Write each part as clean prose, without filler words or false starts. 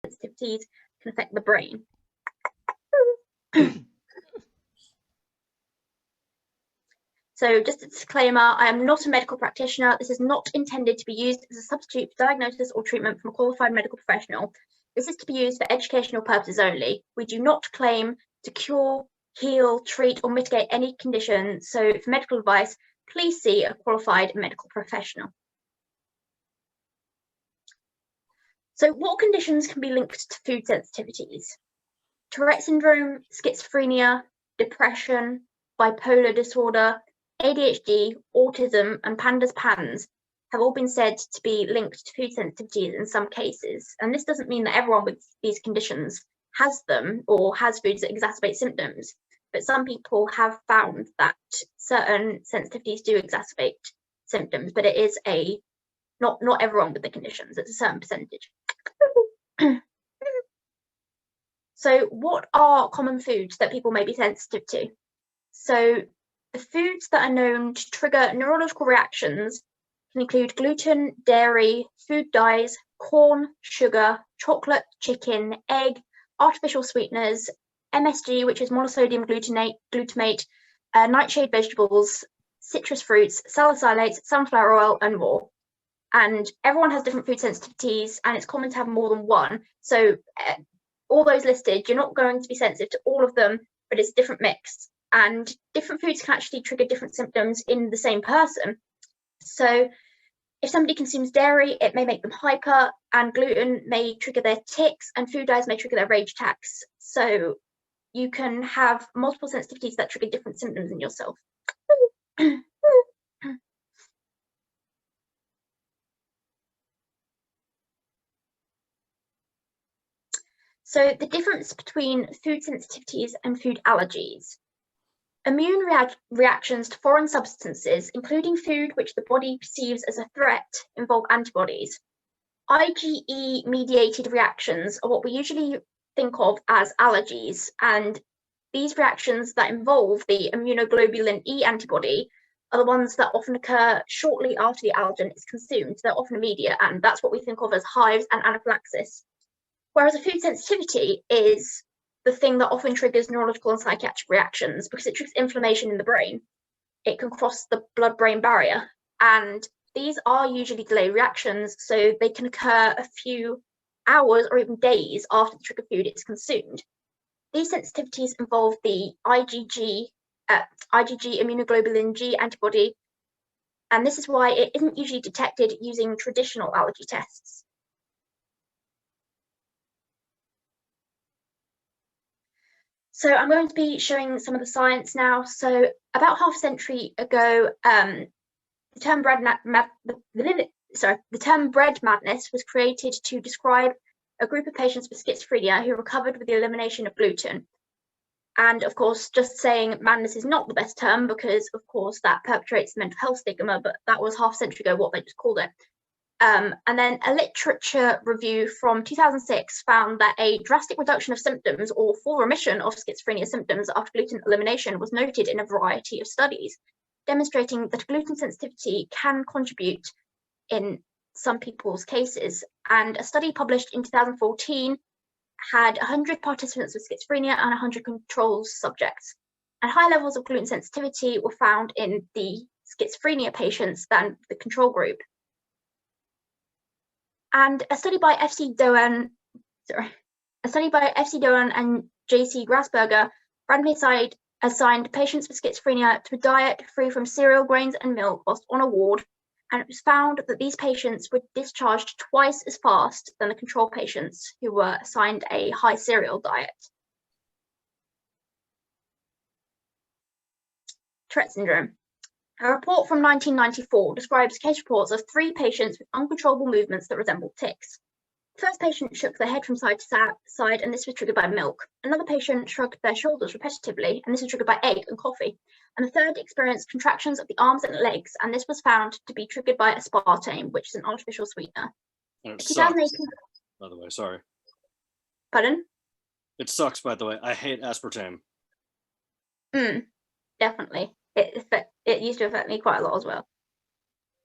sensitivities can affect the brain. So just a disclaimer, I am not a medical practitioner. This is not intended to be used as a substitute for diagnosis or treatment from a qualified medical professional. This is to be used for educational purposes only. We do not claim to cure, heal, treat, or mitigate any condition. So for medical advice, please see a qualified medical professional. So what conditions can be linked to food sensitivities? Tourette syndrome, schizophrenia, depression, bipolar disorder, ADHD, autism, and PANDAS have all been said to be linked to food sensitivities in some cases. And this doesn't mean that everyone with these conditions has them or has foods that exacerbate symptoms. But some people have found that certain sensitivities do exacerbate symptoms, but it is not everyone with the conditions, it's a certain percentage. So what are common foods that people may be sensitive to? So the foods that are known to trigger neurological reactions can include gluten, dairy, food dyes, corn, sugar, chocolate, chicken, egg, artificial sweeteners, MSG, which is monosodium glutamate, nightshade vegetables, citrus fruits, salicylates, sunflower oil, and more. And everyone has different food sensitivities, and it's common to have more than one. So all those listed, you're not going to be sensitive to all of them, but it's a different mix. And different foods can actually trigger different symptoms in the same person. So if somebody consumes dairy, it may make them hyper, and gluten may trigger their tics, and food dyes may trigger their rage attacks. So you can have multiple sensitivities that trigger different symptoms in yourself. So the difference between food sensitivities and food allergies. Immune reactions to foreign substances, including food which the body perceives as a threat, involve antibodies. IgE-mediated reactions are what we usually think of as allergies, and these reactions that involve the immunoglobulin E antibody are the ones that often occur shortly after the allergen is consumed. They're often immediate, and that's what we think of as hives and anaphylaxis. Whereas a food sensitivity is the thing that often triggers neurological and psychiatric reactions because it triggers inflammation in the brain. It can cross the blood-brain barrier, and these are usually delayed reactions, so they can occur a few hours or even days after the trigger food is consumed. These sensitivities involve the IgG immunoglobulin G antibody, and this is why it isn't usually detected using traditional allergy tests. So I'm going to be showing some of the science now. So about half a century ago, the term bread madness was created to describe a group of patients with schizophrenia who recovered with the elimination of gluten. And of course, just saying madness is not the best term because, of course, that perpetuates the mental health stigma, but that was half a century ago what they just called it. And then a literature review from 2006 found that a drastic reduction of symptoms or full remission of schizophrenia symptoms after gluten elimination was noted in a variety of studies, demonstrating that gluten sensitivity can contribute in some people's cases. And a study published in 2014 had 100 participants with schizophrenia and 100 control subjects. And high levels of gluten sensitivity were found in the schizophrenia patients than the control group. And a study by FC Doan and JC Grasberger randomly assigned patients with schizophrenia to a diet free from cereal, grains, and milk whilst on a ward, and it was found that these patients were discharged twice as fast than the control patients who were assigned a high cereal diet. Tourette syndrome. A report from 1994 describes case reports of 3 patients with uncontrollable movements that resembled tics. The first patient shook their head from side to side, and this was triggered by milk. Another patient shrugged their shoulders repetitively, and this was triggered by egg and coffee. And the third experienced contractions of the arms and legs, and this was found to be triggered by aspartame, which is an artificial sweetener. It sucks, by the way, sorry. Pardon? It sucks, by the way. I hate aspartame. Definitely. It used to affect me quite a lot as well.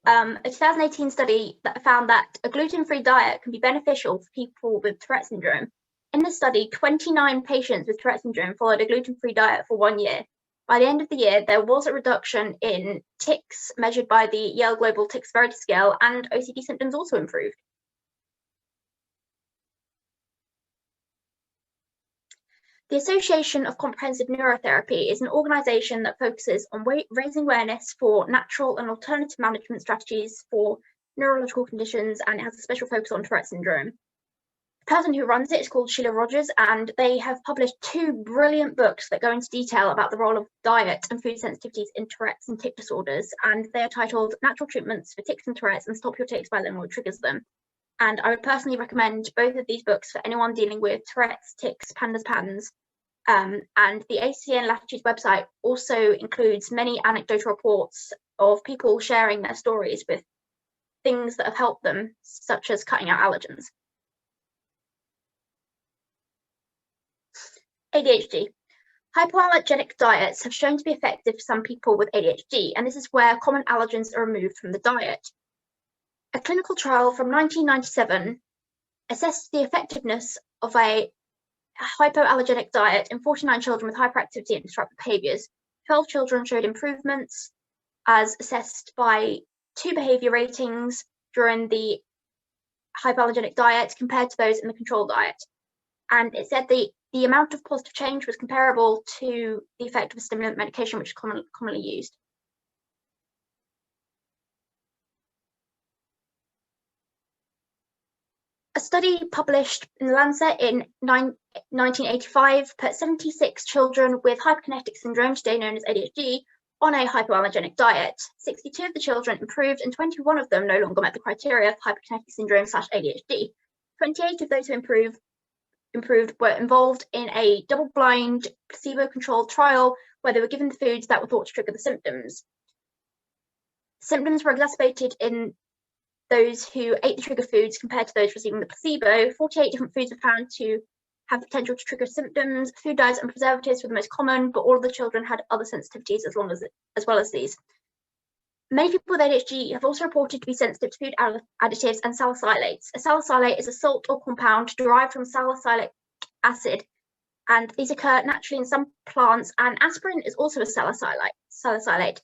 A 2018 study that found that a gluten-free diet can be beneficial for people with Tourette syndrome. In the study, 29 patients with Tourette syndrome followed a gluten-free diet for 1 year. By the end of the year, there was a reduction in tics measured by the Yale Global Tic Severity Scale, and OCD symptoms also improved. The Association of Comprehensive Neurotherapy is an organisation that focuses on raising awareness for natural and alternative management strategies for neurological conditions, and it has a special focus on Tourette syndrome. The person who runs it is called Sheila Rogers, and they have published 2 brilliant books that go into detail about the role of diet and food sensitivities in Tourette's and tic disorders, and they are titled Natural Treatments for Tics and Tourette's and Stop Your Tics by Learning What Triggers Them. And I would personally recommend both of these books for anyone dealing with Tourette's, tics, PANDAS, PANS. And the ACN Latitudes website also includes many anecdotal reports of people sharing their stories with things that have helped them, such as cutting out allergens. ADHD. Hypoallergenic diets have shown to be effective for some people with ADHD, and this is where common allergens are removed from the diet. A clinical trial from 1997 assessed the effectiveness of a hypoallergenic diet in 49 children with hyperactivity and disruptive behaviours. 12 children showed improvements as assessed by 2 behaviour ratings during the hypoallergenic diet compared to those in the control diet. And it said the amount of positive change was comparable to the effect of a stimulant medication, which is commonly used. A study published in The Lancet in 1985 put 76 children with hyperkinetic syndrome, today known as ADHD, on a hypoallergenic diet. 62 of the children improved, and 21 of them no longer met the criteria for hyperkinetic syndrome/ADHD. 28 of those who improved were involved in a double-blind, placebo-controlled trial where they were given the foods that were thought to trigger the symptoms. Symptoms were exacerbated in those who ate the trigger foods compared to those receiving the placebo. 48 different foods were found to have the potential to trigger symptoms. Food dyes and preservatives were the most common, but all of the children had other sensitivities as well as these. Many people with ADHD have also reported to be sensitive to food additives and salicylates. A salicylate is a salt or compound derived from salicylic acid, and these occur naturally in some plants, and aspirin is also a salicylate.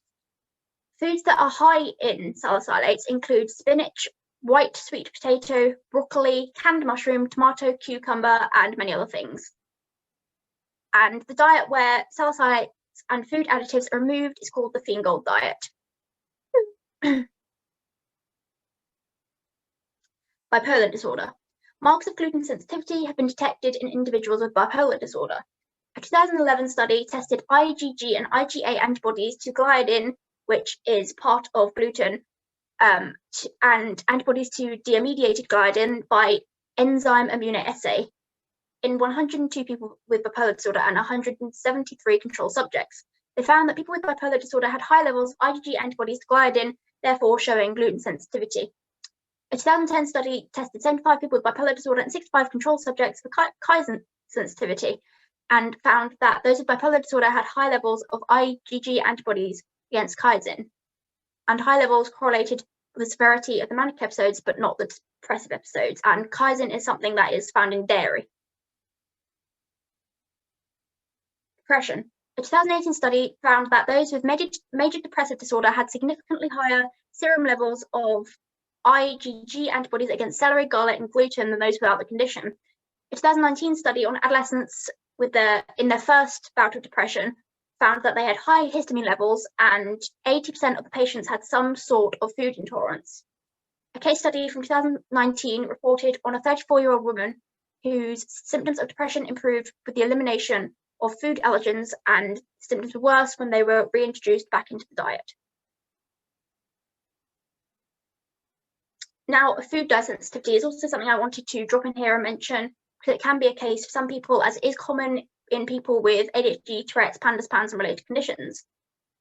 Foods that are high in salicylates include spinach, white sweet potato, broccoli, canned mushroom, tomato, cucumber, and many other things. And the diet where salicylates and food additives are removed is called the Feingold diet. Bipolar disorder. Marks of gluten sensitivity have been detected in individuals with bipolar disorder. A 2011 study tested IgG and IgA antibodies to gliadin, which is part of gluten, and antibodies to demediated gliadin by enzyme immunoassay in 102 people with bipolar disorder and 173 control subjects. They found that people with bipolar disorder had high levels of IgG antibodies to gliadin, therefore showing gluten sensitivity. A 2010 study tested 75 people with bipolar disorder and 65 control subjects for Kaizen sensitivity, and found that those with bipolar disorder had high levels of IgG antibodies against Kaizen, and high levels correlated with the severity of the manic episodes, but not the depressive episodes. And Kaizen is something that is found in dairy. Depression. A 2018 study found that those with major depressive disorder had significantly higher serum levels of IgG antibodies against celery, garlic, and gluten than those without the condition. A 2019 study on adolescents in their first bout of depression found that they had high histamine levels, and 80% of the patients had some sort of food intolerance. A case study from 2019 reported on a 34-year-old woman whose symptoms of depression improved with the elimination of food allergens, and symptoms were worse when they were reintroduced back into the diet. Now, food dye sensitivity is also something I wanted to drop in here and mention, because it can be a case for some people, as it is common in people with ADHD, Tourette's, PANDAS, PANS, and related conditions.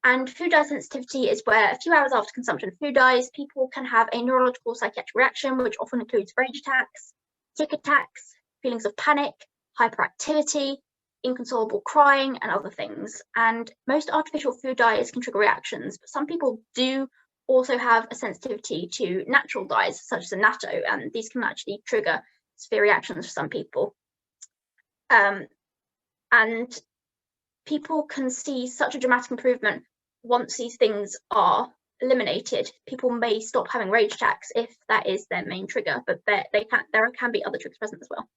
And food dye sensitivity is where a few hours after consumption of food dyes, people can have a neurological psychiatric reaction, which often includes rage attacks, tic attacks, feelings of panic, hyperactivity, inconsolable crying, and other things. And most artificial food dyes can trigger reactions, but some people do also have a sensitivity to natural dyes, such as annatto, and these can actually trigger severe reactions for some people. And people can see such a dramatic improvement once these things are eliminated. People may stop having rage attacks if that is their main trigger, but there can be other triggers present as well.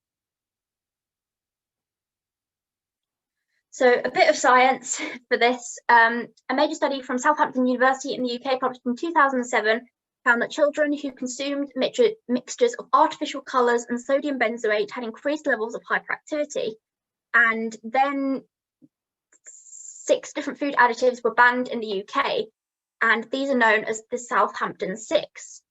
So a bit of science for this. A major study from Southampton University in the UK, published in 2007, found that children who consumed mixtures of artificial colours and sodium benzoate had increased levels of hyperactivity. And then 6 different food additives were banned in the UK, and these are known as the Southampton 6.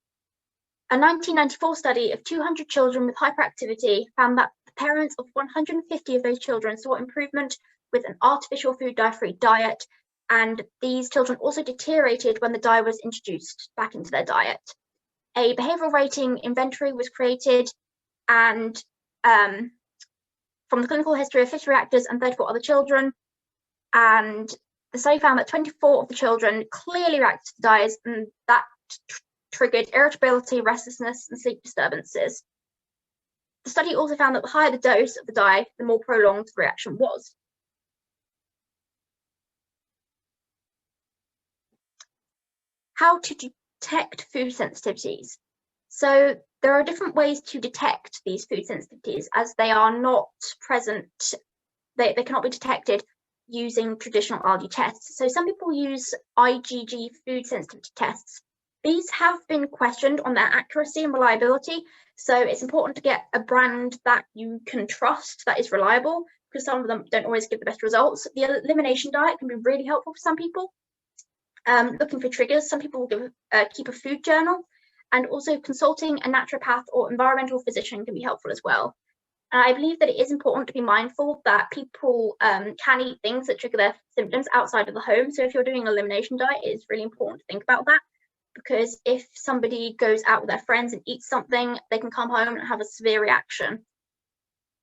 A 1994 study of 200 children with hyperactivity found that the parents of 150 of those children saw improvement with an artificial food dye-free diet, and these children also deteriorated when the dye was introduced back into their diet. A behavioural rating inventory was created, and from the clinical history of 50 reactors and 34 other children, and the study found that 24 of the children clearly reacted to the dyes, and that triggered irritability, restlessness, and sleep disturbances. The study also found that the higher the dose of the dye, the more prolonged the reaction was. How to detect food sensitivities. So there are different ways to detect these food sensitivities, as they are not present, they cannot be detected using traditional Allergy tests. So some people use IgG food sensitivity tests. These have been questioned on their accuracy and reliability, so it's important to get a brand that you can trust, that is reliable, because some of them don't always give the best results. The elimination diet can be really helpful for some people. Looking for triggers, some people will keep a food journal, and also consulting a naturopath or environmental physician can be helpful as well. And I believe that it is important to be mindful that people can eat things that trigger their symptoms outside of the home. So if you're doing an elimination diet, it's really important to think about that, because if somebody goes out with their friends and eats something, they can come home and have a severe reaction.